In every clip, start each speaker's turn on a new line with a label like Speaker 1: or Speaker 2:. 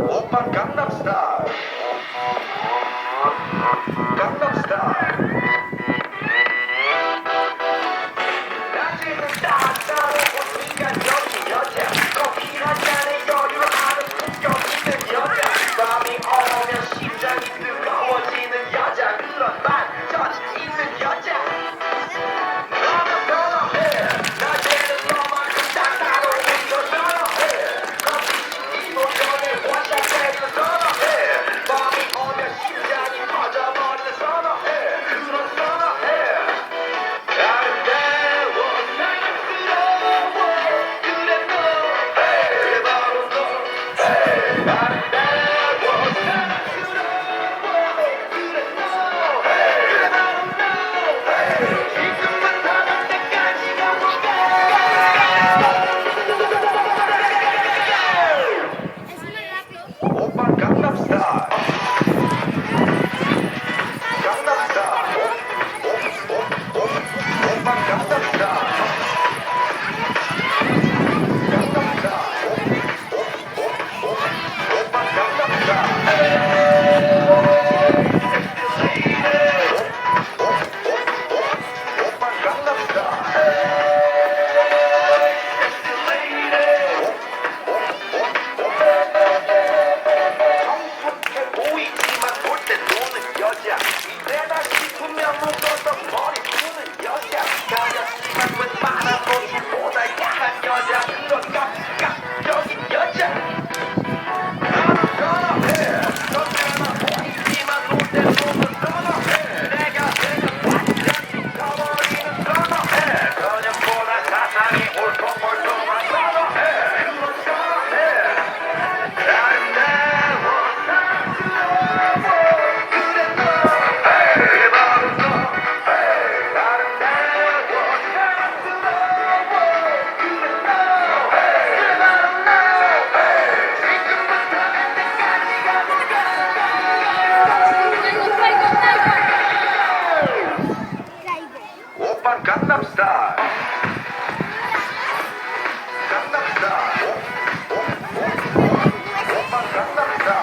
Speaker 1: 오빤 강남스타일 강남스타일 낮에는 따뜻하고 보니까 여기 여자 커피 한 잔에 여유를 아는 품격 있는 여자 밤이 오면 심장이 뜨거워지는 여자 그런 반전 있는 여자 너는 선호해 낮에는 너만큼 따뜻하고 걸 선호해 커피 시키고 전에 원샷해도 선호해 밤이 오면 심장이 터져버리는 선호해 그런 선호해 아름다워 사랑스러워 그래 너 그래 바로 너 아름다워 사랑스러워 그래 너 그래 바로 너 지금부터 언제까지 가볼까 오빤 강남스타일 강남스타일 오빤 강남스타일 오빤 강남스타일 오빤 성숙해 보이지만 볼 때 노는 여자 이때다 싶으면 묶어서 머리 푸는 여자 가렸지만 웬만한 노출보다 야한 여자 그런 깜깜적인 여자 나는 선호해 언제나 보이지만 놀 때 노는 선호해 내가 완전히 커버리는 선호해 그녀보다 사상이 홀쭉홀쭉한 선호해 그런 선호해 아름다워 사랑스러워 그래 너 그래 바로 너 아름다워 사랑스러워 그래 너 그래 바로 너 지금부터 언제까지 가볼까 오빤 강남스타일 강남스타일 오빤 강남스타일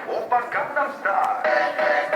Speaker 1: 오빤 강남스타일